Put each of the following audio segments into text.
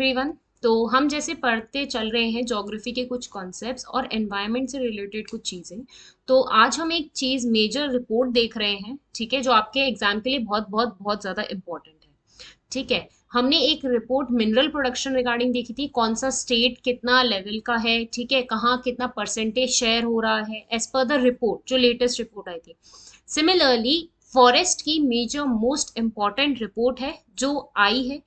Everyone. तो हम जैसे पढ़ते चल रहे हैं ज्योग्राफी के कुछ कॉन्सेप्ट्स और एनवायरनमेंट से रिलेटेड कुछ चीज़ें। तो आज हम एक चीज़ मेजर रिपोर्ट देख रहे हैं, ठीक है, जो आपके एग्जाम के लिए बहुत बहुत बहुत ज़्यादा इंपॉर्टेंट है। ठीक है। हमने एक रिपोर्ट मिनरल प्रोडक्शन रिगार्डिंग देखी थी, कौन सा स्टेट कितना लेवल का है, ठीक है, कहाँ कितना परसेंटेज शेयर हो रहा है एज पर द रिपोर्ट, जो लेटेस्ट रिपोर्ट आई थी। सिमिलरली फॉरेस्ट की मेजर मोस्ट इंपॉर्टेंट रिपोर्ट है जो आई है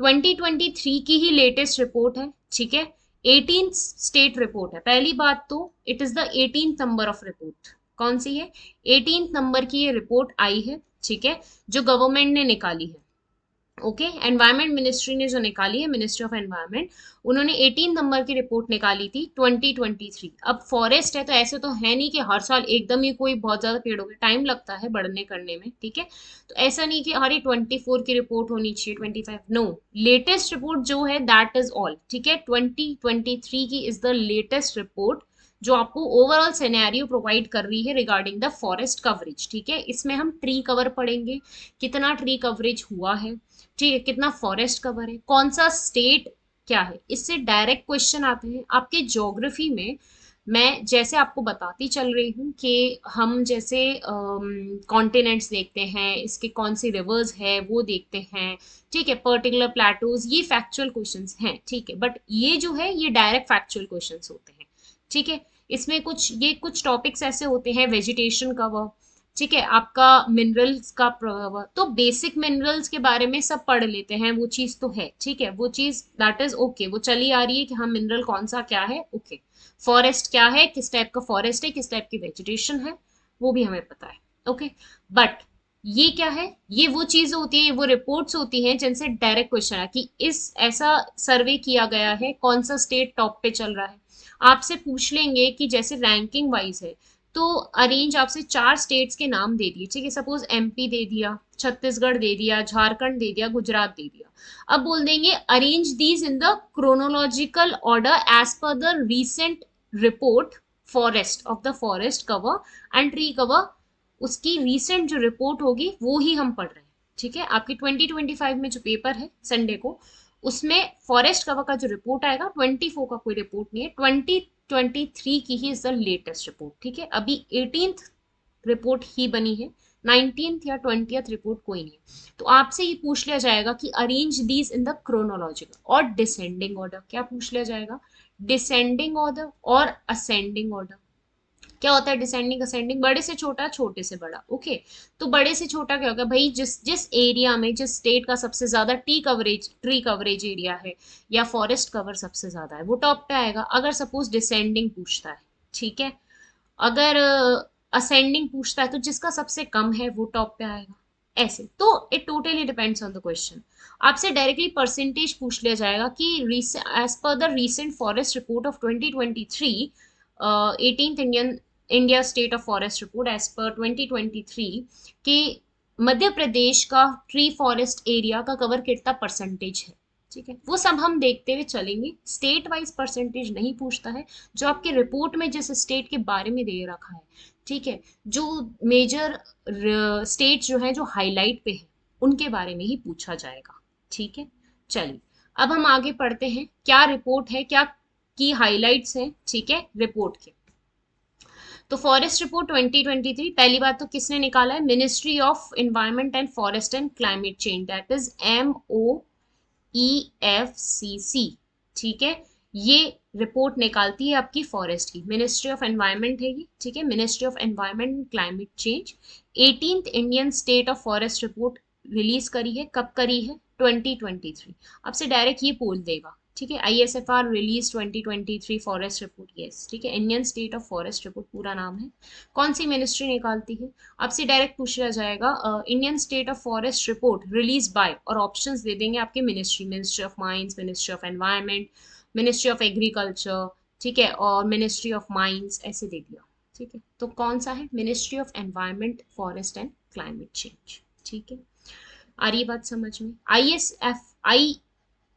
2023 की ही लेटेस्ट रिपोर्ट है, ठीक है। 18th स्टेट रिपोर्ट है। पहली बात तो it is the 18th number of report. कौन सी है? 18th नंबर की ये रिपोर्ट आई है, ठीक है, जो गवर्नमेंट ने निकाली है। ओके, एनवायरमेंट मिनिस्ट्री ने जो निकाली है, मिनिस्ट्री ऑफ एनवायरमेंट, उन्होंने 18 नंबर की रिपोर्ट निकाली थी 2023। अब फॉरेस्ट है तो ऐसे तो है नहीं कि हर साल एकदम ही कोई बहुत ज्यादा पेड़ हो गए, टाइम लगता है बढ़ने करने में, ठीक है। तो ऐसा नहीं कि हर 24 की रिपोर्ट होनी चाहिए, 25, नो। लेटेस्ट रिपोर्ट जो है दैट इज ऑल, ठीक है। 2023 की इज द लेटेस्ट रिपोर्ट जो आपको ओवरऑल सिनेरियो प्रोवाइड कर रही है रिगार्डिंग द फॉरेस्ट कवरेज, ठीक है। इसमें हम ट्री कवर पढ़ेंगे, कितना ट्री कवरेज हुआ है, ठीक है, कितना फॉरेस्ट कवर है, कौन सा स्टेट क्या है। इससे डायरेक्ट क्वेश्चन आते हैं आपके ज्योग्राफी में। मैं जैसे आपको बताती चल रही हूँ कि हम जैसे कॉन्टिनेंट्स देखते हैं, इसके कौन सी रिवर्स है वो देखते हैं, ठीक है, पर्टिकुलर प्लेटोज, ये फैक्चुअल क्वेश्चंस हैं, ठीक है। बट ये जो है ये डायरेक्ट फैक्चुअल क्वेश्चंस होते हैं, ठीक है। इसमें कुछ टॉपिक्स ऐसे होते हैं, वेजिटेशन कवर, ठीक है, आपका मिनरल्स का तो बेसिक मिनरल्स के बारे में सब पढ़ लेते हैं, वो चीज तो है, ठीक है, वो चीज दैट इज ओके, वो चली आ रही है कि हाँ मिनरल कौन सा क्या है, ओके। फॉरेस्ट क्या है, किस टाइप का फॉरेस्ट है, किस टाइप की वेजिटेशन है, वो भी हमें पता है, ओके। बट ये क्या है, ये वो चीज होती है, वो रिपोर्ट्स होती हैं जिनसे डायरेक्ट क्वेश्चन है कि इस ऐसा सर्वे किया गया है, कौन सा स्टेट टॉप पे चल रहा है। आपसे पूछ लेंगे कि जैसे रैंकिंग वाइज है, तो अरेंज आपसे 4 स्टेट्स के नाम दे दिए, ठीक है, सपोज एमपी दे दिया, छत्तीसगढ़ दे दिया, झारखंड दे दिया, गुजरात दे दिया। अब बोल देंगे arrange these in the chronological order as per the recent report forest of the forest cover and tree cover. उसकी रीसेंट जो रिपोर्ट होगी वो ही हम पढ़ रहे हैं, ठीक है। आपकी 2025 में जो पेपर है संडे को, उसमें फॉरेस्ट कवर का जो रिपोर्ट आएगा, 24 का कोई रिपोर्ट नहीं है, 2023 की he is the latest report, ठीक है। अभी 18th रिपोर्ट ही बनी है, 19th या 20th रिपोर्ट कोई नहीं है। तो आपसे ये पूछ लिया जाएगा कि arrange these in the chronological और डिसेंडिंग ऑर्डर। क्या पूछ लिया जाएगा? डिसेंडिंग ऑर्डर और असेंडिंग ऑर्डर। क्या होता है डिसेंडिंग असेंडिंग? बड़े से छोटा, छोटे से बड़ा, ओके। तो बड़े से छोटा क्या होगा भाई, जिस जिस एरिया में, जिस स्टेट का सबसे ज्यादा ट्री कवरेज एरिया है या फॉरेस्ट कवर सबसे ज्यादा है, वो टॉप पे आएगा। अगर सपोज डिसेंडिंग पूछता है, ठीक है, अगर असेंडिंग पूछता है तो जिसका सबसे कम है वो टॉप पे आएगा। ऐसे तो it totally depends on the question. आपसे डायरेक्टली परसेंटेज पूछ लिया जाएगा कि as per the recent forest report of 2023, 18th India state of forest report as per 2023, कि मध्य प्रदेश का ट्री फॉरेस्ट एरिया का कवर कितना परसेंटेज है, ठीक है। वो सब हम देखते हुए चलेंगे, स्टेट वाइज परसेंटेज नहीं पूछता है। जो आपके रिपोर्ट में जिस स्टेट के बारे में दे रखा है, ठीक है, जो मेजर स्टेट जो है जो हाईलाइट पे है, उनके बारे में ही पूछा जाएगा, ठीक है। चलिए अब हम आगे पढ़ते हैं, क्या रिपोर्ट है, क्या की हाईलाइट्स हैं, ठीक है, रिपोर्ट के। तो फॉरेस्ट रिपोर्ट 2023, पहली बात तो किसने निकाला है? Ministry of environment and forest and climate change, that is EFCC, ठीक है। ये रिपोर्ट निकालती है आपकी फॉरेस्ट की, मिनिस्ट्री ऑफ एनवायरमेंट है ये, ठीक है, ministry of environment and climate change. 18th Indian state of forest report release करी है, कब करी है? 2023। आपसे डायरेक्ट ये बोल देगा, ठीक है, ISFR release 2023 forest report, yes, ठीक है, Indian state of forest report पूरा नाम है। कौन सी मिनिस्ट्री निकालती है? आपसे डायरेक्ट पूछा जाएगा Indian state of forest report release bye, और ऑप्शंस दे देंगे आपके ministry, ministry of mines, ministry of environment, ministry of agriculture, ठीक है, और मिनिस्ट्री ऑफ माइंस, ऐसे दे दिया, ठीक है। तो कौन सा है? Ministry of environment, forest and climate change, ठीक है। आ रही बात समझ में?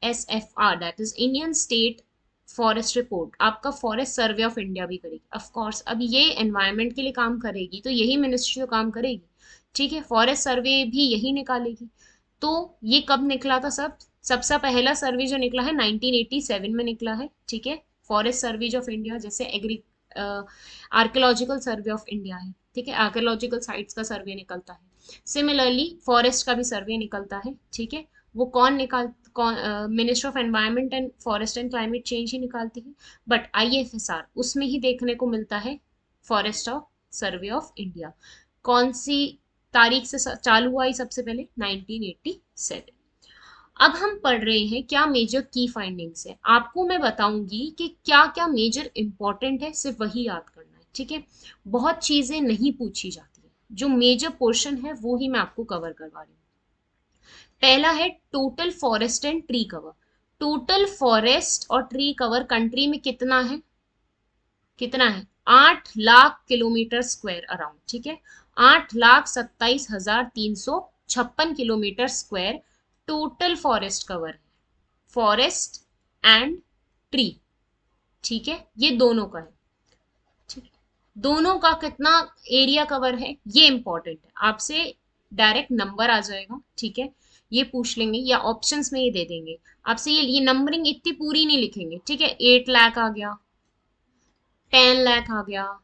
ISFR that is Indian state forest report आपका फॉरेस्ट सर्वे ऑफ इंडिया भी करेगी, ऑफ कोर्स। अब ये एनवायरमेंट के लिए काम करेगी तो यही मिनिस्ट्री तो काम करेगी, ठीक है, फॉरेस्ट सर्वे भी यही निकालेगी। तो ये कब निकला था सब? सबसे पहला सर्वे जो निकला है 1987 में निकला है, ठीक है। फॉरेस्ट सर्वे ऑफ इंडिया, जैसे एग्री आर्कियोलॉजिकल सर्वे ऑफ इंडिया है, ठीक है, आर्कियोलॉजिकल साइट्स का सर्वे निकलता है। सिमिलरली फॉरेस्ट का भी सर्वे निकलता है, ठीक है। वो कौन minister of environment and forest and climate change ही निकालती है, बट IFSR उसमें ही देखने को मिलता है forest of survey of India. कौन सी तारीख से चालू हुआ? सबसे पहले 1987। अब हम पढ़ रहे हैं क्या मेजर की फाइंडिंग्स है। आपको मैं बताऊंगी कि क्या क्या मेजर इंपॉर्टेंट है, सिर्फ वही याद करना है, ठीक है। बहुत चीजें नहीं पूछी जाती है, जो मेजर पोर्शन है वो ही मैं आपको कवर करवा रही हूँ। पहला है total forest and tree cover. Total forest और ट्री कवर कंट्री में कितना है? कितना है? 8 लाख किलोमीटर स्क्वायर अराउंड, ठीक है। 8,27,356 kilometre square total forest cover है, फॉरेस्ट एंड ट्री, ठीक है। ये दोनों का है, ठीक है। दोनों का कितना एरिया कवर है ये इंपॉर्टेंट है, आपसे डायरेक्ट नंबर आ जाएगा, ठीक है। ये पूछ लेंगे या ऑप्शंस में ये दे देंगे आपसे। ये नंबरिंग इतनी पूरी नहीं लिखेंगे, ठीक है। 8 लाख आ गया, 10 लाख आ गया,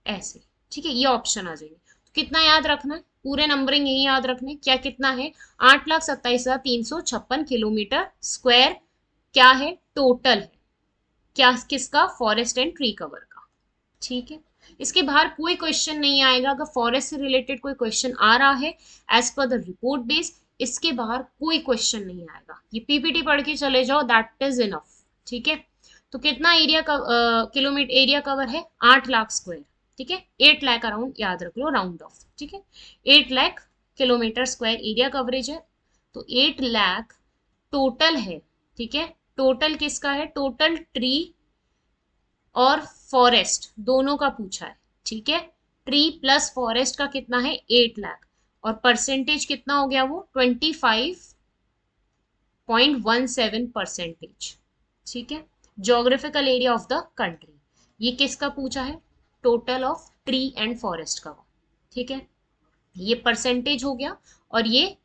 ऐसे, ठीक है। ये ऑप्शन आ जाएंगे। तो कितना याद रखना है? पूरे नंबरिंग यही याद रखने, क्या कितना है? 8,27,356 किलोमीटर स्क्वायर क्या है? टोटल है, क्या किसका? फॉरेस्ट एंड ट्री कवर का, ठीक है। इसके बाहर कोई क्वेश्चन नहीं आएगा। अगर फॉरेस्ट से रिलेटेड कोई क्वेश्चन आ रहा है as per the report base, इसके बाहर कोई क्वेश्चन नहीं आएगा। ये PPT पढ़ के चले जाओ, दैट इज इनफ, ठीक है। तो कितना एरिया का किलोमीटर एरिया कवर है? 8 लाख स्क्वायर, ठीक है। 8 लाख अराउंड याद रख लो, राउंड ऑफ, ठीक है। 8 lakh kilometre square area coverage है। तो 8 लाख टोटल है, ठीक है। टोटल किसका है? टोटल ट्री और फॉरेस्ट दोनों का पूछा है, ठीक है। ट्री प्लस फॉरेस्ट का कितना है? 8 लाख। और परसेंटेज कितना हो गया वो? 25.17%, ठीक है। Geographical area of the country, ये किसका पूछा है? Total of tree and forest का, ठीक है। ये परसेंटेज हो गया और ये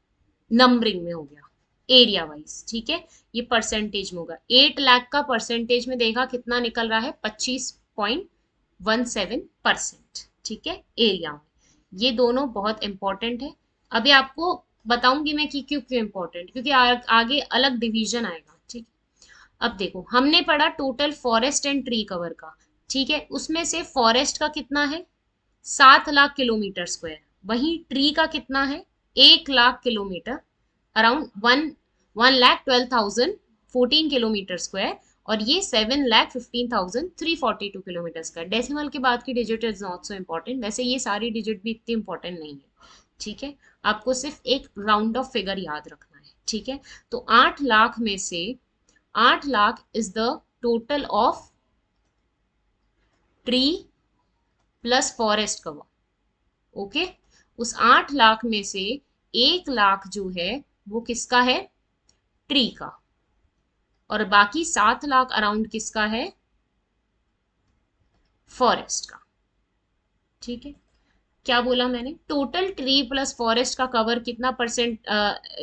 नंबरिंग में हो गया एरिया वाइज, ठीक है। ये परसेंटेज में होगा। 8 लाख का परसेंटेज में देखा कितना निकल रहा है? 25.17%, ठीक है, एरिया में। ये दोनों बहुत इंपॉर्टेंट है। अभी आपको बताऊंगी मैं कि क्यों क्यों इंपॉर्टेंट, क्योंकि आगे अलग डिवीजन आएगा, ठीक है। अब देखो, हमने पढ़ा total forest and tree cover का, ठीक है। उसमें से फॉरेस्ट का कितना है? 7 लाख किलोमीटर स्क्वायर। वहीं ट्री का कितना है? 1 lakh kilometre, around 1,12,014 kilometre square. और ये 7,15,342 किलोमीटर स्क्वायर। डेसिमल के बाद की digit is not so important, वैसे ये सारी डिजिट भी इतनी इंपॉर्टेंट नहीं है, ठीक है। आपको सिर्फ एक राउंड ऑफ फिगर याद रखना है, ठीक है। तो 8 लाख में से 8 lakh is the total of tree plus forest cover, okay. उस 8 लाख में से 1 लाख जो है वो किसका है? ट्री का। और बाकी 7 लाख अराउंड किसका है? फॉरेस्ट का, ठीक है। क्या बोला मैंने? टोटल ट्री प्लस फॉरेस्ट का कवर कितना परसेंट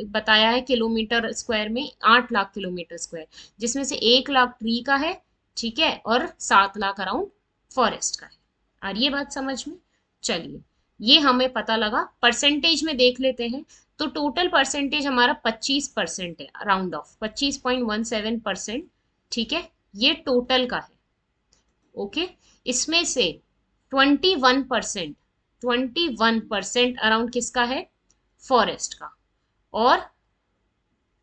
बताया है किलोमीटर स्क्वायर में? 8 लाख किलोमीटर स्क्वायर, जिसमें से 1 लाख ट्री का है, ठीक है, और 7 लाख अराउंड फॉरेस्ट का है। और ये बात समझ में? चलिए, ये हमें पता लगा। परसेंटेज में देख लेते हैं। तो टोटल परसेंटेज हमारा 25% है, राउंड ऑफ 25.17%, ठीक है। ये टोटल का है, ओके। इसमें से 21% अराउंड किसका है? फॉरेस्ट का। और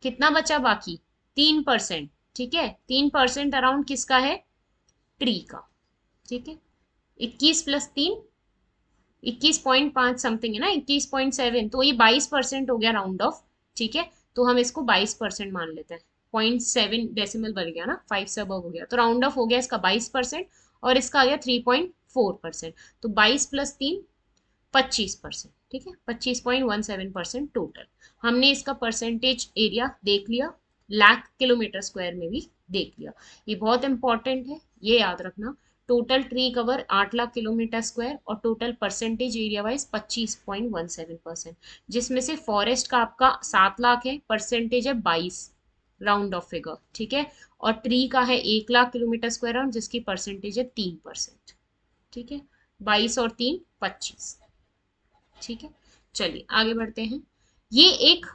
कितना बचा बाकी? 3%, ठीक है। 3% अराउंड किसका है? ट्री का, ठीक है। 21 प्लस 3 21.5 समथिंग है ना, 21.7, तो ये 22% हो गया राउंड ऑफ, ठीक है। तो हम इसको 22% मान लेते हैं। 0.7 डेसिमल बढ़ गया ना, 5 से अबव हो गया, तो राउंड ऑफ हो गया इसका 22% और इसका आ गया 3.4%। तो 22 प्लस 3 25%, ठीक है। 25.17% टोटल। हमने इसका परसेंटेज एरिया देख लिया, लाख किलोमीटर स्क्वायर में भी देख लिया। ये बहुत इंपॉर्टेंट है, ये याद रखना। Total tree cover 8 lakh kilometre square और टोटल परसेंटेज एरिया वाइज 25.17%, जिसमें से फॉरेस्ट का आपका 7 लाख है, परसेंटेज है 22, राउंड ऑफ फिगर, ठीक है। और ट्री का है 1 लाख किलोमीटर स्क्वायर और जिसकी परसेंटेज है 3%, ठीक है। 22 और 3 25, ठीक है। चलिए आगे बढ़ते हैं। ये एक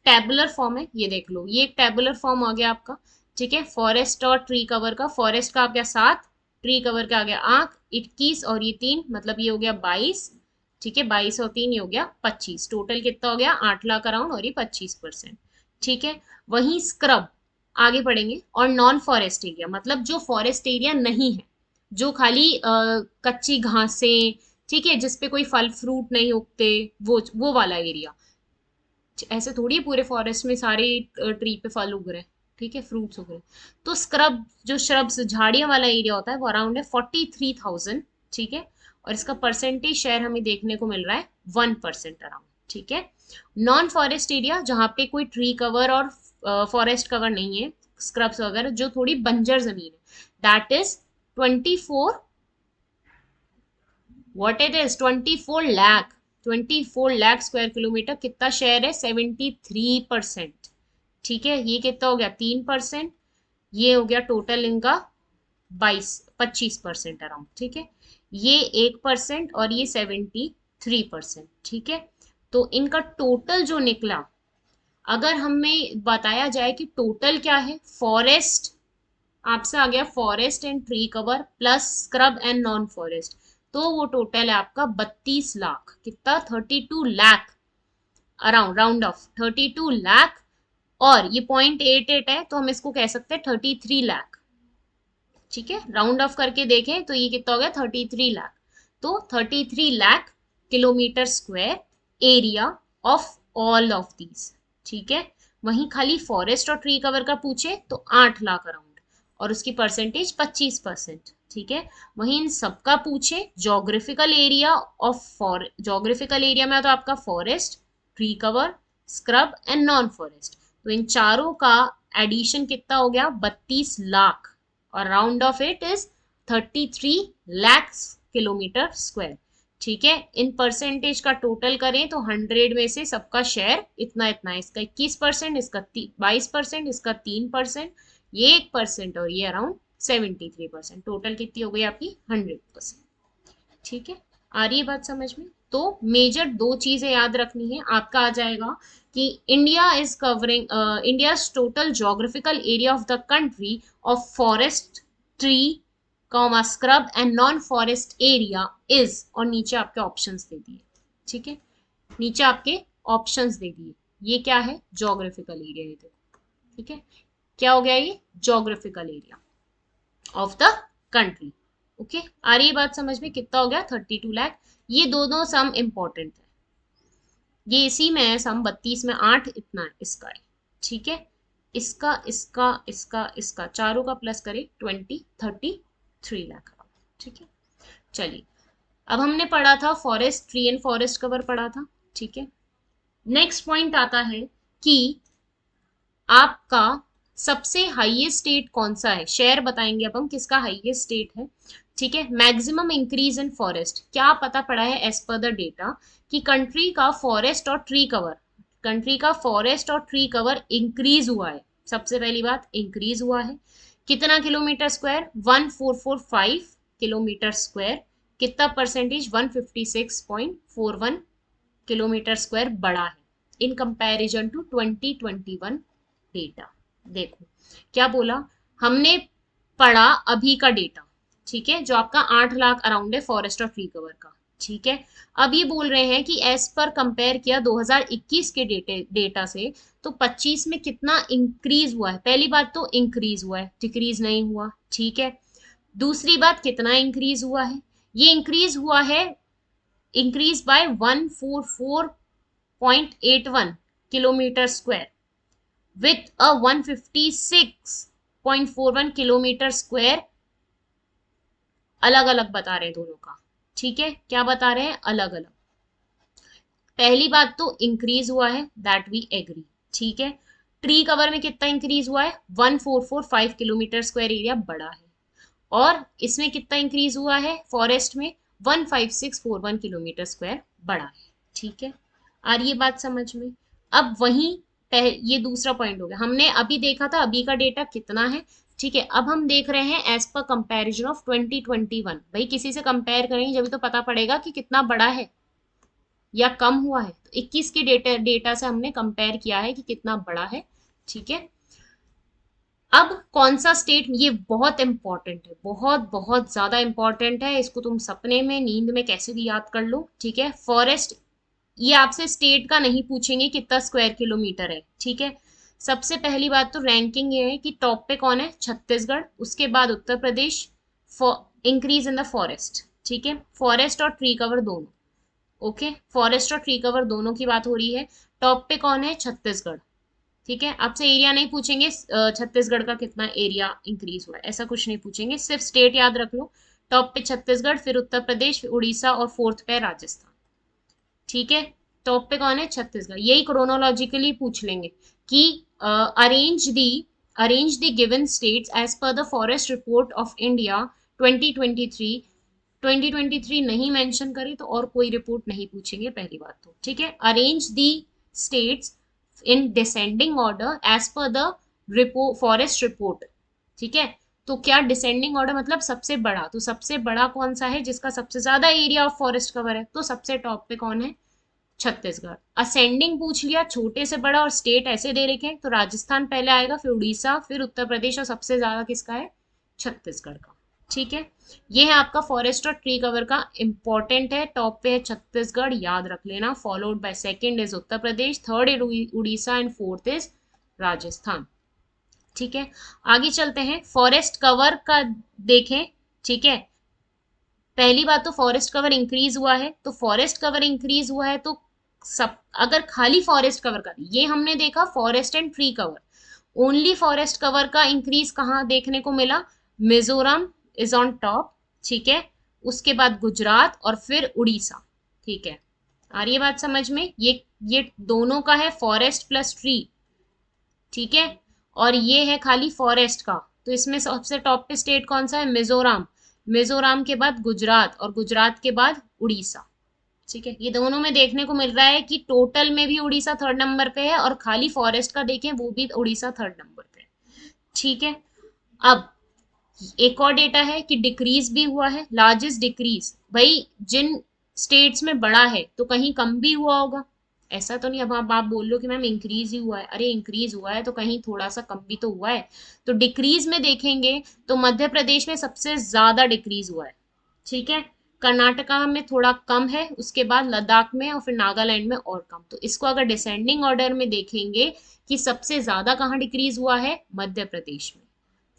टेबुलर फॉर्म है, ये देख लो, ये एक टेबुलर फॉर्म आ गया आपका, ठीक है। फॉरेस्ट और ट्री कवर का, फॉरेस्ट का आ गया 7, ट्री कवर का आ गया 8, 21 और ये 3, मतलब ये हो गया 22, ठीक है। 22 और 3 ये हो गया 25, टोटल कितना हो गया 8 लाख अराउंड, और ये 25%, ठीक है। वहीं स्क्रब आगे पढ़ेंगे, और नॉन फॉरेस्ट एरिया मतलब जो फॉरेस्ट एरिया नहीं है, जो खाली कच्ची घासें, ठीक है, जिसपे कोई फल फ्रूट नहीं उगते, वो वाला एरिया। ऐसे थोड़ी है पूरे फॉरेस्ट में सारे ट्री पे फल उग रहे हैं, ठीक है, फ्रूट्स उग रहे हैं। तो स्क्रब जो श्रब्स झाड़ियां वाला एरिया होता है वो अराउंड है 43,000, ठीक है। और इसका परसेंटेज शेयर हमें देखने को मिल रहा है 1% अराउंड, ठीक है। नॉन फॉरेस्ट एरिया जहाँ पे कोई ट्री कवर और फॉरेस्ट कवर नहीं है, स्क्रब्स वगैरह, जो थोड़ी बंजर जमीन है, that is 24, what it is 24 lakh, 24 lakh square kilometre. कितना शेयर है 73%, ठीक है। ये कितना हो गया 3%, ये हो गया टोटल इनका 25% अराउंड, ठीक है। ये 1% और ये 73%, ठीक है। तो इनका टोटल जो निकला, अगर हमें बताया जाए कि टोटल क्या है, फॉरेस्ट आपसे आ गया, forest and tree cover plus scrub and non forest, तो वो टोटल है आपका 32 लाख, कितना 32 lakh around, round of 32 lakh. और ये 0.88 है तो हम इसको कह सकते हैं 33 लाख, ठीक है। राउंड ऑफ करके देखें तो ये कितना हो गया 33 लाख। तो 33 lakh kilometre square area of all of these, ठीक है। वहीं खाली फॉरेस्ट और ट्री कवर का पूछे तो 8 लाख अराउंड, और उसकी परसेंटेज 25%, ठीक है। वहीं इन सबका पूछे geographical area of geographical area में तो आपका forest, tree cover, scrub and non forest, तो इन चारों का एडिशन कितना हो गया 32 लाख, और round of it is 33 lakh kilometre square, ठीक है। इन परसेंटेज का टोटल करें तो 100 में से सबका शेयर इतना इतना है, इसका 21%, इसका 22%, इसका 3%, ये 1% और ये अराउंड 73%, टोटल कितनी हो गई आपकी 100%, ठीक है। आ रही है बात समझ में? तो मेजर दो चीजें याद रखनी है, आपका आ जाएगा कि India is covering, India total geographical area of the country of forest, tree, comma scrub and non forest area is, और नीचे आपके ऑप्शंस दे दिए, ठीक है। नीचे आपके ऑप्शंस दे दिए, ये क्या है जोग्राफिकल एरिया, ये देखो, ठीक है। क्या हो गया ये geographical area of the country, okay. आ रही है बात समझ में? कितना हो गया 32 लाख। ये दोनों सम इंपॉर्टेंट है, ये इसी में है सम, 32 में 8 इतना है, इसका है, ठीक है। इसका इसका इसका इसका चारों का प्लस करे 33 लाख, ठीक है। चलिए अब हमने पढ़ा था forest, tree and forest cover पढ़ा था, ठीक है। नेक्स्ट पॉइंट आता है कि आपका सबसे हाईएस्ट स्टेट कौन सा है, शेयर बताएंगे अब हम किसका हाईएस्ट स्टेट है, ठीक है। मैक्सिमम इंक्रीज इन फॉरेस्ट, क्या पता पड़ा है एज पर द डेटा कि कंट्री का फॉरेस्ट और ट्री कवर, कंट्री का फॉरेस्ट और ट्री कवर इंक्रीज हुआ है। सबसे पहली बात इंक्रीज हुआ है, कितना किलोमीटर स्क्वायर 1445 किलोमीटर स्क्वायर, कितना परसेंटेज 156.41 किलोमीटर स्क्वायर बढ़ा है इन कंपैरिजन टू 2021 डेटा। देखो क्या बोला हमने, पढ़ा अभी का डेटा, ठीक है, जो आपका 8 लाख अराउंड है फॉरेस्ट और ट्री कवर का, ठीक है। अब ये बोल रहे हैं कि एज पर कंपेयर किया 2021 के डेटा से, तो 25 में कितना इंक्रीज हुआ है। पहली बात तो इंक्रीज हुआ है, डिक्रीज नहीं हुआ, ठीक है। दूसरी बात कितना इंक्रीज हुआ है, ये इंक्रीज हुआ है, increase by 144.81 kilometre square with a 156.41 kilometre square, अलग अलग बता रहे हैं दोनों का, ठीक है। क्या बता रहे हैं, अलग अलग। पहली बात तो इंक्रीज हुआ है, दैट वी एग्री, ठीक है। ट्री कवर में कितना इंक्रीज हुआ है 1445 किलोमीटर स्क्वायर एरिया बढ़ा है, और इसमें कितना इंक्रीज हुआ है फॉरेस्ट में 15641 किलोमीटर स्क्वायर बढ़ा है, ठीक है। आ रही है बात समझ में? अब वहीं ये दूसरा पॉइंट हो गया। हमने अभी देखा था अभी का डेटा कितना है, ठीक है। अब हम देख रहे हैं एज पर कंपैरिजन ऑफ 2021। भाई किसी से कंपेयर करेंगे जब तो पता पड़ेगा कि कितना बड़ा है या कम हुआ है। तो 21 के डेटा से हमने कंपेयर किया है कि कितना बड़ा है, ठीक है। अब कौन सा स्टेट, ये बहुत इंपॉर्टेंट है, बहुत बहुत ज्यादा इंपॉर्टेंट है, इसको तुम सपने में नींद में कैसे भी याद कर लो, ठीक है। फॉरेस्ट, ये आपसे स्टेट का नहीं पूछेंगे कितना स्क्वायर किलोमीटर है, ठीक है। सबसे पहली बात तो रैंकिंग ये है कि टॉप पे कौन है, छत्तीसगढ़, उसके बाद Uttar Pradesh, increase in the forest, ठीक है। फॉरेस्ट और ट्री कवर दोनों, ओके, फॉरेस्ट और ट्री कवर दोनों की बात हो रही है। टॉप पे कौन है, छत्तीसगढ़, ठीक है। आपसे एरिया नहीं पूछेंगे छत्तीसगढ़ का कितना एरिया इंक्रीज हुआ है, ऐसा कुछ नहीं पूछेंगे, सिर्फ स्टेट याद रख लो। टॉप पे छत्तीसगढ़, फिर उत्तर प्रदेश, फिर उड़ीसा और फोर्थ पे राजस्थान, ठीक है। टॉप पे कौन है, छत्तीसगढ़। यही क्रोनोलॉजिकली पूछ लेंगे कि arrange the given states as per the forest report of India 2023। 2023 नहीं मेंशन करे तो और कोई रिपोर्ट नहीं पूछेंगे, पहली बात तो, ठीक है। Arrange the states in descending order as per the forest report, ठीक है। तो क्या डिसेंडिंग ऑर्डर मतलब सबसे बड़ा, तो सबसे बड़ा कौन सा है जिसका सबसे ज्यादा एरिया ऑफ फॉरेस्ट कवर है, तो सबसे टॉप पे कौन है, छत्तीसगढ़। असेंडिंग पूछ लिया, छोटे से बड़ा और स्टेट ऐसे दे रखे हैं, तो राजस्थान पहले आएगा, फिर उड़ीसा, फिर उत्तर प्रदेश, और सबसे ज्यादा किसका है, छत्तीसगढ़ का, ठीक है। ये है आपका फॉरेस्ट और ट्री कवर का, इंपॉर्टेंट है। टॉप पे है छत्तीसगढ़, याद रख लेना, followed by second is Uttar Pradesh, third is Orissa and fourth is Rajasthan, ठीक है। आगे चलते हैं, फॉरेस्ट कवर का देखें, ठीक है। पहली बात तो फॉरेस्ट कवर इंक्रीज हुआ है, तो फॉरेस्ट कवर इंक्रीज हुआ है तो सब, अगर खाली फॉरेस्ट कवर का, ये हमने देखा forest and tree cover, only forest cover का इंक्रीज कहाँ देखने को मिला, मिजोरम इज ऑन टॉप, ठीक है। उसके बाद गुजरात और फिर उड़ीसा, ठीक है। आ रही है बात समझ में, ये दोनों का है फॉरेस्ट प्लस ट्री, ठीक है। और ये है खाली फॉरेस्ट का, तो इसमें सबसे टॉप पे स्टेट कौन सा है, मिजोरम, मिजोरम के बाद गुजरात और गुजरात के बाद उड़ीसा, ठीक है। ये दोनों में देखने को मिल रहा है कि टोटल में भी उड़ीसा थर्ड नंबर पे है और खाली फॉरेस्ट का देखें वो भी उड़ीसा थर्ड नंबर पे है, ठीक है। अब एक और डेटा है कि डिक्रीज भी हुआ है, लार्जेस्ट डिक्रीज, भाई जिन स्टेट्स में बड़ा है तो कहीं कम भी हुआ होगा, ऐसा तो नहीं। अब आप बोल लो कि मैम इंक्रीज ही हुआ है, अरे इंक्रीज हुआ है तो कहीं थोड़ा सा कम भी तो हुआ है। तो डिक्रीज में देखेंगे तो मध्य प्रदेश में सबसे ज्यादा डिक्रीज हुआ है, ठीक है। कर्नाटका में थोड़ा कम है, उसके बाद लद्दाख में और फिर नागालैंड में और कम। तो इसको अगर डिसेंडिंग ऑर्डर में देखेंगे कि सबसे ज्यादा कहाँ डिक्रीज हुआ है, मध्य प्रदेश में,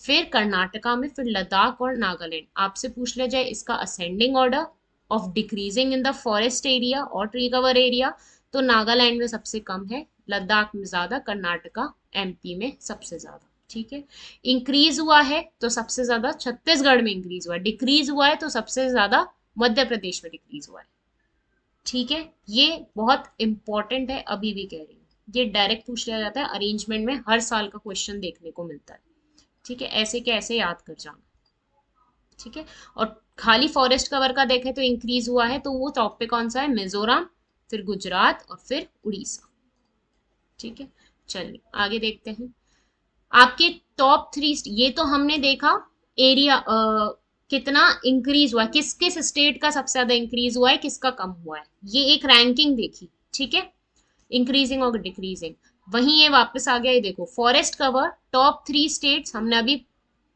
फिर कर्नाटका में, फिर लद्दाख और नागालैंड। आपसे पूछ लिया जाए इसका ascending order of decreasing in the forest area और ट्री कवर एरिया, तो नागालैंड में सबसे कम है, लद्दाख में ज्यादा, कर्नाटका एमपी में सबसे ज्यादा, ठीक है। इंक्रीज हुआ है तो सबसे ज्यादा छत्तीसगढ़ में इंक्रीज हुआ है, डिक्रीज हुआ है तो सबसे ज्यादा मध्य प्रदेश में डिक्रीज हुआ है, ठीक है। ये बहुत इंपॉर्टेंट है, अभी भी कह रही हूँ, ये डायरेक्ट पूछ लिया जाता है अरेंजमेंट में, हर साल का क्वेश्चन देखने को मिलता है, ठीक है। ऐसे के ऐसे याद कर जाना, ठीक है। और खाली फॉरेस्ट कवर का देखें तो इंक्रीज हुआ है, तो वो टॉप पे कौन सा है, मिजोरम, फिर गुजरात और फिर उड़ीसा, ठीक है। चलिए आगे देखते हैं आपके टॉप थ्री। ये तो हमने देखा एरिया कितना इंक्रीज हुआ है, किस किस स्टेट का सबसे ज्यादा इंक्रीज हुआ है, किसका कम हुआ है, ये एक रैंकिंग देखी, ठीक है, इंक्रीजिंग और डिक्रीजिंग। वहीं ये वापस आ गया, ये देखो forest cover top three states, हमने अभी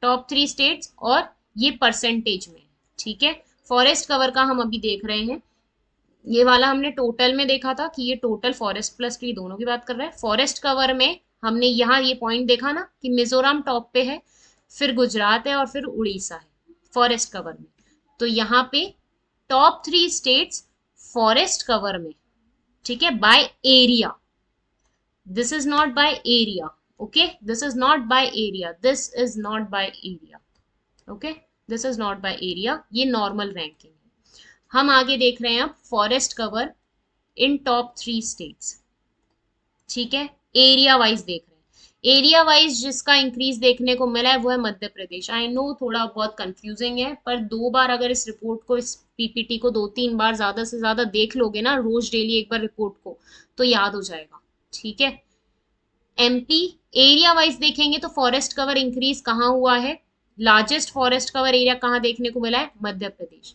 टॉप थ्री स्टेट्स और ये परसेंटेज में, ठीक है। फॉरेस्ट कवर का हम अभी देख रहे हैं, ये वाला हमने टोटल में देखा था कि ये टोटल फॉरेस्ट प्लस ट्री दोनों की बात कर रहा है। फॉरेस्ट कवर में हमने यहाँ ये पॉइंट देखा ना कि मिजोरम टॉप पे है, फिर गुजरात है और फिर उड़ीसा है फॉरेस्ट कवर में। तो यहाँ पे top three states forest cover में, ठीक है, by area, this is not by area, okay, this is not by area, this is not by area, okay, this is not by area, ये normal ranking है। हम आगे देख रहे हैं अब forest cover in top three states, ठीक है, एरिया वाइज देख रहे हैं। एरिया वाइज जिसका इंक्रीज देखने को मिला है वो है मध्य प्रदेश। आई नो थोड़ा बहुत कंफ्यूजिंग है, पर दो बार अगर इस रिपोर्ट को, इस पीपीटी को दो तीन बार ज्यादा से ज्यादा देख लोगे ना, रोज डेली एक बार रिपोर्ट को, तो याद हो जाएगा, ठीक है। एमपी एरिया वाइज देखेंगे तो फॉरेस्ट कवर इंक्रीज कहाँ हुआ है, लार्जेस्ट फॉरेस्ट कवर एरिया कहाँ देखने को मिला है, मध्य प्रदेश।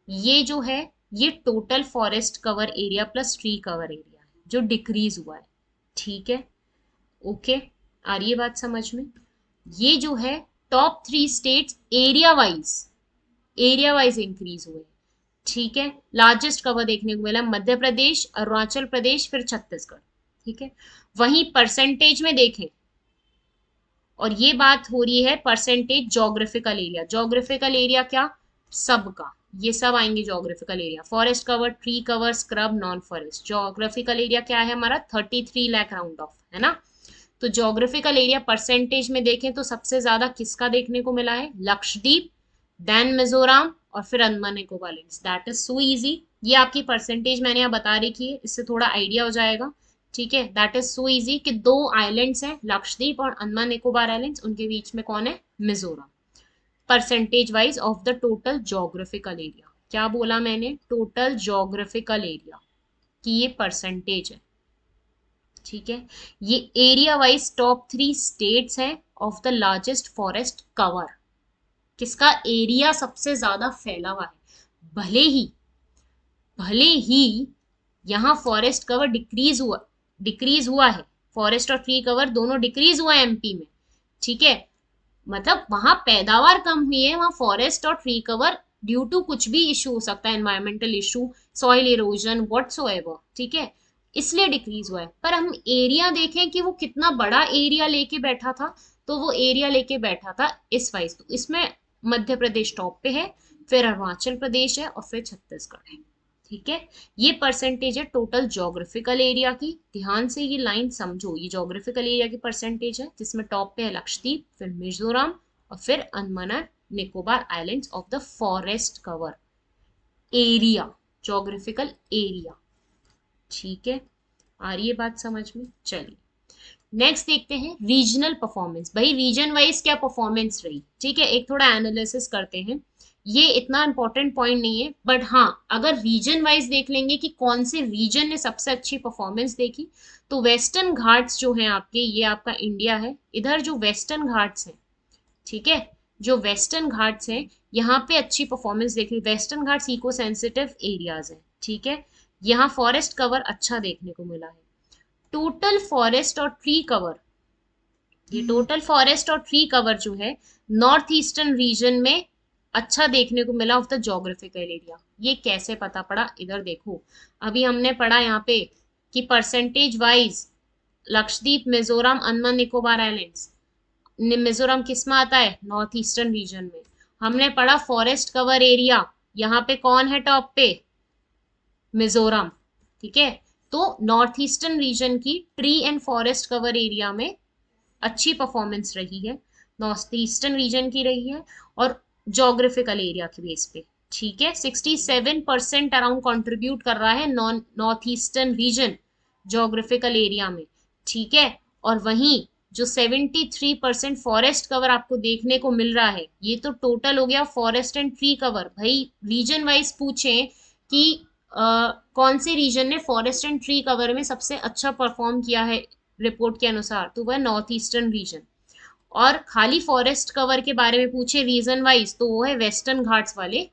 ये जो है ये total forest cover area plus tree cover area है जो डिक्रीज हुआ है, ठीक है। ओके, आ रही है बात समझ में। ये जो है top 3 states area wise increase हुए, ठीक है। लार्जेस्ट कवर देखने को मिला मध्य प्रदेश, अरुणाचल प्रदेश, फिर छत्तीसगढ़, ठीक है। वहीं परसेंटेज में देखें, और ये बात हो रही है percentage geographical area. Geographical area क्या, सबका, ये सब आएंगे geographical area, forest cover, tree cover, scrub, non forest. Geographical area क्या है हमारा, 33 लाख राउंड ऑफ, है ना। तो जोग्राफिकल एरिया परसेंटेज में देखें तो सबसे ज्यादा किसका देखने को मिला है, लक्षद्वीप, देन मिजोरम, और फिर Andaman Nicobar islands. That is so easy. ये आपकी परसेंटेज मैंने यहाँ बता रखी है, इससे थोड़ा आइडिया हो जाएगा, ठीक है। दैट इज सो इजी कि 2 आइलैंड्स हैं, लक्षद्वीप और अंडमान निकोबार आइलैंड्स, उनके बीच में कौन है, Mizoram. Percentage wise of the total geographical area, क्या बोला मैंने, टोटल जोग्राफिकल एरिया की ये परसेंटेज है, ठीक है। ये एरिया वाइज टॉप 3 स्टेट्स हैं of the largest forest cover, किसका एरिया सबसे ज्यादा फैला हुआ है। भले ही यहाँ फॉरेस्ट कवर डिक्रीज हुआ है, फॉरेस्ट और ट्री कवर दोनों डिक्रीज हुआ है एमपी में, ठीक है। मतलब वहां पैदावार कम हुई है, वहां फॉरेस्ट और ट्री कवर ड्यू टू कुछ भी इशू हो सकता है, environmental issue, soil erosion, whatsoever, ठीक है, इसलिए डिक्रीज हुआ है। पर हम एरिया देखें कि वो कितना बड़ा एरिया लेके बैठा था, तो वो एरिया लेके बैठा था इस वाइज, तो इसमें मध्य प्रदेश टॉप पे है, फिर अरुणाचल प्रदेश है, और फिर छत्तीसगढ़ है, ठीक है। ये परसेंटेज है टोटल जोग्राफिकल एरिया की, ध्यान से ये लाइन समझो, ये जोग्राफिकल एरिया की परसेंटेज है जिसमें टॉप पे है लक्षद्वीप, फिर मिजोरम, और फिर Andaman Nicobar islands of the forest cover area, geographical area, ठीक है। आ रही है बात समझ में। चलिए नेक्स्ट देखते हैं रीजनल परफॉर्मेंस। भाई रीजन वाइज क्या परफॉर्मेंस रही, ठीक है, एक थोड़ा एनालिसिस करते हैं। ये इतना इंपॉर्टेंट पॉइंट नहीं है, बट हाँ अगर रीजन वाइज देख लेंगे कि कौन से रीजन ने सबसे अच्छी परफॉर्मेंस देखी, तो वेस्टर्न घाट्स जो हैं आपके, ये आपका इंडिया है, इधर जो वेस्टर्न घाट्स हैं, ठीक है, जो वेस्टर्न घाट्स हैं यहाँ पे अच्छी परफॉर्मेंस देखी। Western Ghats eco sensitive areas हैं, ठीक है, यहाँ फॉरेस्ट कवर अच्छा देखने को मिला है। टोटल फॉरेस्ट और ट्री कवर, ये टोटल फॉरेस्ट और ट्री कवर जो है नॉर्थ ईस्टर्न रीजन में अच्छा देखने को मिला ऑफ द जोग्राफिकल एरिया। ये कैसे पता पड़ा, इधर देखो, अभी हमने पढ़ा यहाँ पे कि percentage wise Lakshadweep, Mizoram, Andaman Nicobar islands, Mizoram किस में आता है, नॉर्थ ईस्टर्न रीजन में। हमने पढ़ा फॉरेस्ट कवर एरिया, यहाँ पे कौन है टॉप पे, मिजोरम, ठीक है। तो नॉर्थ ईस्टर्न रीजन की tree and forest cover area में अच्छी परफॉर्मेंस रही है, नॉर्थ ईस्टर्न रीजन की रही है, और जोग्राफिकल एरिया के बेस पे, ठीक है। 67% अराउंड कंट्रीब्यूट कर रहा है north eastern region geographical area में, ठीक है। और वहीं जो 73% फॉरेस्ट कवर आपको देखने को मिल रहा है, ये तो टोटल हो गया फॉरेस्ट एंड ट्री कवर। भाई रीजन वाइज पूछें कि कौन से रीजन ने फॉरेस्ट एंड ट्री कवर में सबसे अच्छा परफॉर्म किया है रिपोर्ट के अनुसार, तो वह नॉर्थ ईस्टर्न रीजन। और खाली फॉरेस्ट कवर के बारे में पूछे रीजन वाइज, तो वो है वेस्टर्न घाट्स वाले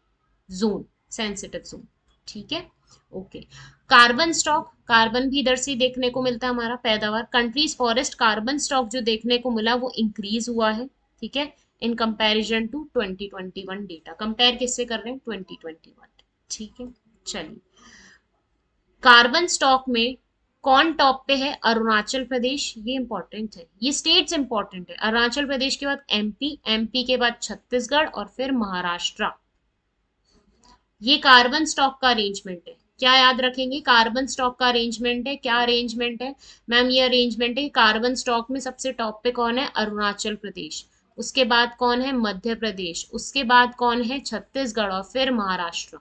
जोन, सेंसिटिव जोन, ठीक है। ओके, कार्बन स्टॉक, कार्बन भी इधर से देखने को मिलता है हमारा पैदावार। कंट्रीज फॉरेस्ट कार्बन स्टॉक जो देखने को मिला वो इंक्रीज हुआ है, ठीक है, in comparison to 2021 data. Compare किससे कर रहे हैं, 2021, ठीक है। चलिए कार्बन स्टॉक में कौन टॉप पे है, अरुणाचल प्रदेश, ये इंपॉर्टेंट है, ये स्टेट्स इंपॉर्टेंट है। अरुणाचल प्रदेश के बाद एमपी, एमपी के बाद छत्तीसगढ़, और फिर महाराष्ट्र। ये कार्बन स्टॉक का अरेंजमेंट है, क्या याद रखेंगे, कार्बन स्टॉक का अरेंजमेंट है। क्या अरेंजमेंट है मैम, ये अरेंजमेंट है, कार्बन स्टॉक में सबसे टॉप पे कौन है, अरुणाचल प्रदेश, उसके बाद कौन है, मध्य प्रदेश, उसके बाद कौन है, छत्तीसगढ़, और फिर महाराष्ट्र।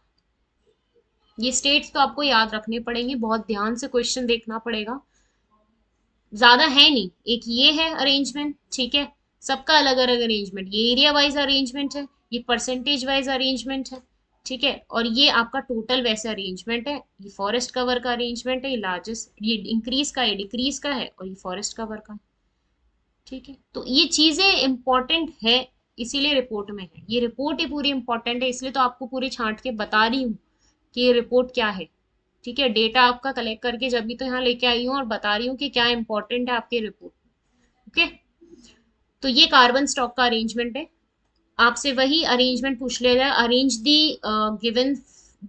ये स्टेट्स तो आपको याद रखने पड़ेंगे, बहुत ध्यान से क्वेश्चन देखना पड़ेगा, ज्यादा है नहीं, एक ये है अरेंजमेंट, ठीक है, सबका अलग अलग अरेंजमेंट, ये एरिया वाइज अरेंजमेंट है, ये परसेंटेज वाइज अरेंजमेंट है, ठीक है, और ये आपका टोटल वैसे अरेंजमेंट है, ये फॉरेस्ट कवर का अरेंजमेंट है, ये लार्जेस्ट, ये इंक्रीज का है, डिक्रीज का है, और ये फॉरेस्ट कवर का है। ठीक है, तो ये चीजें इंपॉर्टेंट है, इसीलिए रिपोर्ट में है, ये रिपोर्ट ही पूरी इंपॉर्टेंट है, इसलिए तो आपको पूरी छांट के बता रही हूँ कि ये रिपोर्ट क्या है। ठीक है, डेटा आपका कलेक्ट करके जब भी तो यहाँ लेके आई हूँ और बता रही हूँ कि क्या इंपॉर्टेंट है आपके रिपोर्ट में। ओके, तो ये कार्बन स्टॉक का अरेंजमेंट है। आपसे वही अरेंजमेंट पूछ ले रहा है, arrange the given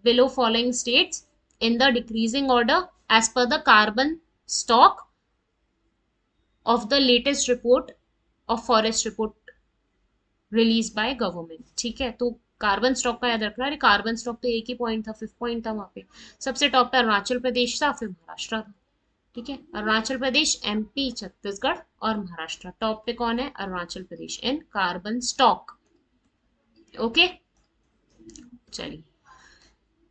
below following states in the decreasing order as per the carbon stock of the latest report of forest report release by government. ठीक है, तो कार्बन स्टॉक का याद रखना है, कार्बन स्टॉक तो एक ही पॉइंट था, फिफ्थ पॉइंट था वहां पे। सबसे टॉप पे अरुणाचल प्रदेश था, फिर महाराष्ट्र था। ठीक है, अरुणाचल प्रदेश, एमपी, छत्तीसगढ़ और महाराष्ट्र। टॉप पे कौन है? अरुणाचल प्रदेश इन कार्बन स्टॉक। ओके, चलिए,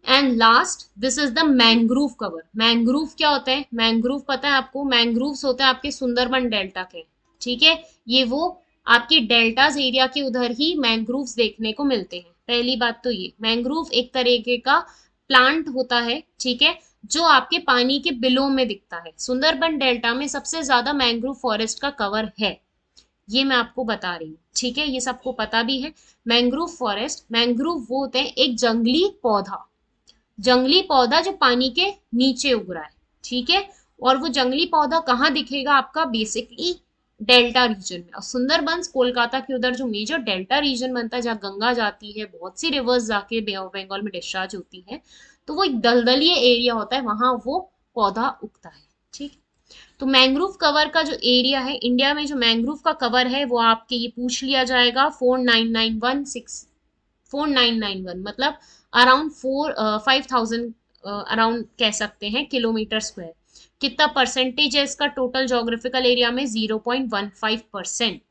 and last this is the mangrove cover. Mangrove क्या होता है? मैंग्रोव पता है आपको? मैंग्रोव्स होते हैं आपके सुंदरबन डेल्टा के। ठीक है, ये वो आपकी डेल्टाज एरिया के उधर ही मैंग्रोव्स देखने को मिलते हैं। पहली बात तो ये, मैंग्रोव एक तरीके का प्लांट होता है, ठीक है, जो आपके पानी के बिलों में दिखता है। सुंदरबन डेल्टा में सबसे ज्यादा मैंग्रोव फॉरेस्ट का कवर है, ये मैं आपको बता रही हूँ। ठीक है, ये सबको पता भी है। मैंग्रोव फॉरेस्ट, मैंग्रोव वो होते हैं एक जंगली पौधा, जंगली पौधा जो पानी के नीचे उग रहा है। ठीक है, और वो जंगली पौधा कहाँ दिखेगा आपका? बेसिकली डेल्टा रीजन में। और सुंदरबंस कोलकाता के उधर जो मेजर डेल्टा रीजन बनता है, जहाँ गंगा जाती है, बहुत सी रिवर्स जाके बे ऑफ बंगाल में डिस्चार्ज होती है, तो वो एक दलदलीय एरिया होता है, वहां वो पौधा उगता है। ठीक, तो मैंग्रोव कवर का जो एरिया है इंडिया में, जो मैंग्रोव का कवर है वो आपके ये पूछ लिया जाएगा, 4991 मतलब अराउंड 5000 अराउंड कह सकते हैं किलोमीटर स्क्वायर। कितना परसेंटेज है इसका टोटल जोग्राफिकल एरिया में? 0.15%।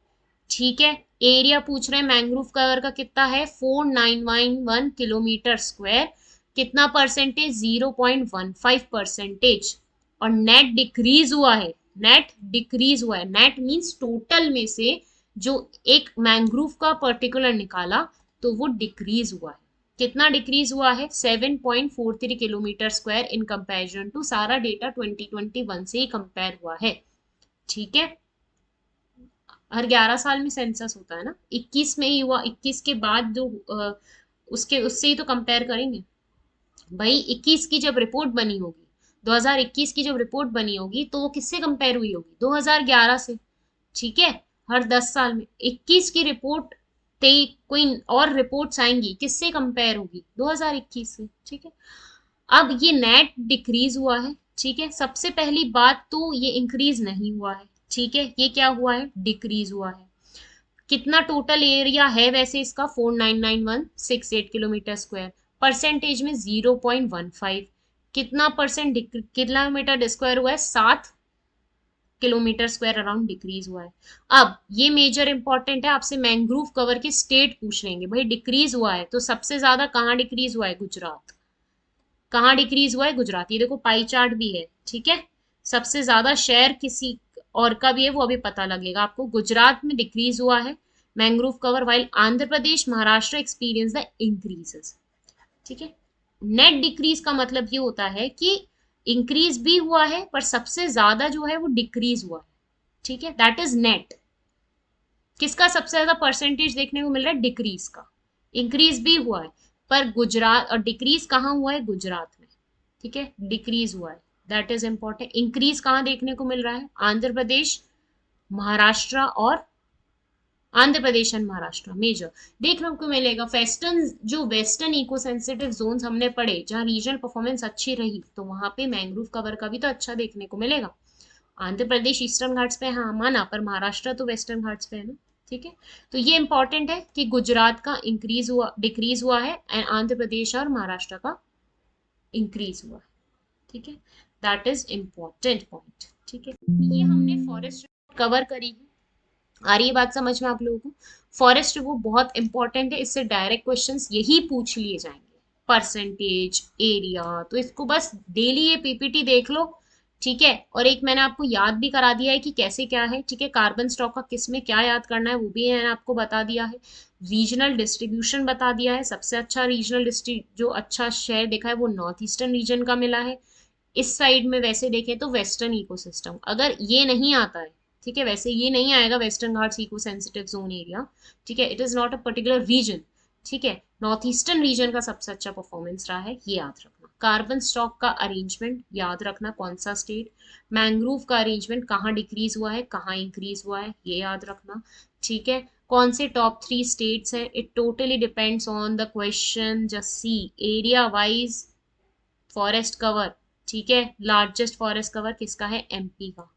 ठीक है, एरिया पूछ रहे हैं मैंग्रोव कवर का कितना है? 4991 किलोमीटर स्क्वायर। कितना परसेंटेज? 0.15%। और नेट डिक्रीज हुआ है, नेट डिक्रीज हुआ है, नेट मींस टोटल में से जो एक मैंग्रोव का पर्टिकुलर निकाला तो वो डिक्रीज हुआ है। कितना डिक्रीज हुआ है? 7.43 kilometre square in comparison to, सारा डेटा 2021 से ही कंपेयर हुआ है। ठीक है, हर 11 साल में सेंसस होता है ना, 21 में ही हुआ, 21 के बाद जो उसके उससे ही तो कंपेयर करेंगे भाई। 21 की जब रिपोर्ट बनी होगी, 2021 की जब रिपोर्ट बनी होगी तो वो किससे कंपेयर हुई होगी? 2011 से। ठीक है, हर 10 साल में 21 की रिपोर्ट ते कोई और रिपोर्ट्स आएंगी, किससे कंपेयर होगी? 2021 से। ठीक है, अब ये नेट डिक्रीज हुआ है। ठीक है, सबसे पहली बात तो ये इंक्रीज नहीं हुआ है। ठीक है, ये क्या हुआ है? डिक्रीज हुआ है। कितना टोटल एरिया है वैसे इसका? 499168 किलोमीटर स्क्वायर। परसेंटेज में 0.15। कितना परसेंट किलोमीटर स्क्वायर हुआ है? 7 किलोमीटर स्क्वायर अराउंड डिक्रीज हुआ है। अब ये मेजर इंपॉर्टेंट है, आपसे मैंग्रोव कवर के स्टेट पूछ लेंगे। भाई डिक्रीज हुआ है तो सबसे ज्यादा कहाँ डिक्रीज हुआ है? गुजरात। कहाँ डिक्रीज हुआ है? गुजरात। ये देखो पाई चार्ट भी है। ठीक है, सबसे ज्यादा शेयर किसी और का भी है, वो अभी पता लगेगा आपको। गुजरात में डिक्रीज हुआ है mangrove cover, while Andhra Pradesh, Maharashtra experience the increases. ठीक है, नेट डिक्रीज का मतलब ये होता है कि इंक्रीज भी हुआ है पर सबसे ज्यादा जो है वो डिक्रीज हुआ है। ठीक है, दैट इज नेट। किसका सबसे ज्यादा परसेंटेज देखने को मिल रहा है? डिक्रीज का। इंक्रीज भी हुआ है पर गुजरात, और डिक्रीज कहाँ हुआ है? गुजरात में। ठीक है, डिक्रीज हुआ है, दैट इज इंपॉर्टेंट। इंक्रीज कहाँ देखने को मिल रहा है? आंध्र प्रदेश, महाराष्ट्र और आंध्र प्रदेश एंड महाराष्ट्र मेजर देखने को मिलेगा। वेस्टर्न, जो वेस्टर्न इको सेंसिटिव जोन्स हमने पढ़े, जहाँ रीजनल परफॉर्मेंस अच्छी रही, तो वहां पे मैंग्रोव कवर का भी तो अच्छा देखने को मिलेगा। आंध्र प्रदेश ईस्टर्न घाट्स पे, हाँ माना, पर महाराष्ट्र तो वेस्टर्न घाट्स पे है ना। ठीक है, तो ये इंपॉर्टेंट है कि गुजरात का इंक्रीज हुआ, डिक्रीज हुआ है, एंड आंध्र प्रदेश और महाराष्ट्र का इंक्रीज हुआ है। ठीक है, दैट इज इंपॉर्टेंट पॉइंट। ठीक है, ये हमने फॉरेस्ट कवर करी है। आ रही है बात समझ में आप लोगों को? फॉरेस्ट वो बहुत इंपॉर्टेंट है, इससे डायरेक्ट क्वेश्चंस यही पूछ लिए जाएंगे, परसेंटेज, एरिया। तो इसको बस डेली ये पीपीटी देख लो, ठीक है। और एक मैंने आपको याद भी करा दिया है कि कैसे क्या है, ठीक है। कार्बन स्टॉक का किस में क्या याद करना है वो भी मैंने आपको बता दिया है। रीजनल डिस्ट्रीब्यूशन बता दिया है, सबसे अच्छा रीजनल जो अच्छा शेयर देखा है वो नॉर्थ ईस्टर्न रीजन का मिला है। इस साइड में वैसे देखें तो वेस्टर्न इकोसिस्टम, अगर ये नहीं आता है, ठीक है, वैसे ये नहीं आएगा Western Ghats eco sensitive zone area, ठीक है, it is not a particular region, ठीक है। नॉर्थ ईस्टर्न रीजन का सबसे अच्छा परफॉर्मेंस रहा है, ये याद रखना। कार्बन स्टॉक का अरेंजमेंट याद रखना, कौन सा स्टेट। मैंग्रोव का अरेंजमेंट कहाँ डिक्रीज हुआ है कहाँ इंक्रीज हुआ है, ये याद रखना, ठीक है। कौन से टॉप 3 स्टेट्स हैं, it totally depends on the question, just see area wise forest cover, ठीक है। लार्जेस्ट फॉरेस्ट कवर किसका है, एमपी का,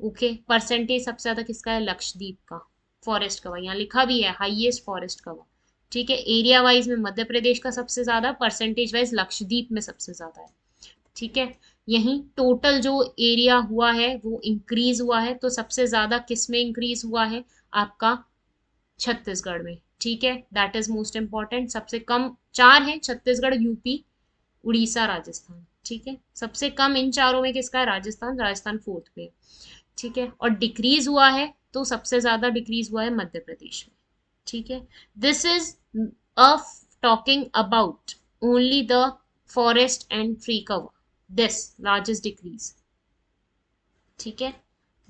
ओके। परसेंटेज सबसे ज्यादा किसका है, लक्षद्वीप का फॉरेस्ट कवर, यहाँ लिखा भी है हाईएस्ट फॉरेस्ट कवर, ठीक है। एरिया वाइज में मध्य प्रदेश का सबसे ज्यादा, परसेंटेज वाइज लक्षद्वीप में सबसे ज्यादा है, ठीक है। यही टोटल जो एरिया हुआ है वो इंक्रीज हुआ है, तो सबसे ज्यादा किस में इंक्रीज हुआ है, आपका छत्तीसगढ़ में, ठीक है। That is most important. सबसे कम 4 है, छत्तीसगढ़, यूपी, उड़ीसा, राजस्थान, ठीक है। सबसे कम इन चारों में किसका है, राजस्थान, राजस्थान 4th पे, ठीक है। और डिक्रीज हुआ है तो सबसे ज्यादा डिक्रीज हुआ है मध्य प्रदेश में, ठीक है। This is a talking about only the forest and tree cover, this largest decrease, ठीक है।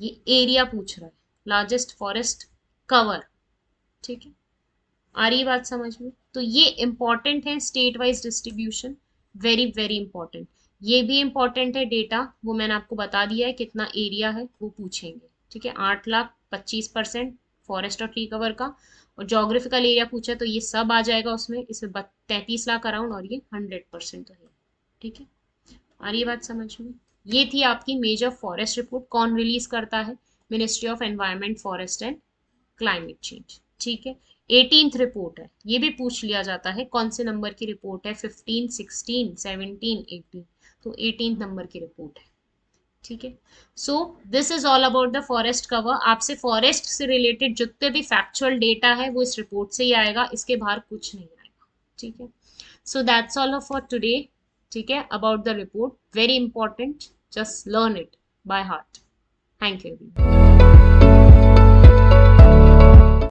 ये एरिया पूछ रहा है, लार्जेस्ट फॉरेस्ट कवर, ठीक है। आ रही बात समझ में, तो ये इंपॉर्टेंट है state wise distribution, very very important. ये भी इंपॉर्टेंट है डेटा, वो मैंने आपको बता दिया है कितना एरिया है वो पूछेंगे, ठीक है। 8,25% फॉरेस्ट और ट्री कवर का, और जोग्राफिकल एरिया पूछा तो ये सब आ जाएगा उसमें, इसमें 33 लाख अराउंड, और ये 100% तो है, ठीक है। आ रही बात समझ में। ये थी आपकी मेजर फॉरेस्ट रिपोर्ट, कौन रिलीज करता है, ministry of environment forest and climate change, ठीक है। 18th रिपोर्ट है, ये भी पूछ लिया जाता है कौन से नंबर की रिपोर्ट है, 15, 16, 17, 18, तो 18th नंबर की रिपोर्ट है, ठीक है। So this is all about the forest cover. आपसे फॉरेस्ट से रिलेटेड जितने भी फैक्चुअल डेटा है वो इस रिपोर्ट से ही आएगा, इसके बाहर कुछ नहीं आएगा, ठीक है। So that's all for today, ठीक है, about the report, very important, just learn it by heart. Thank you everyone.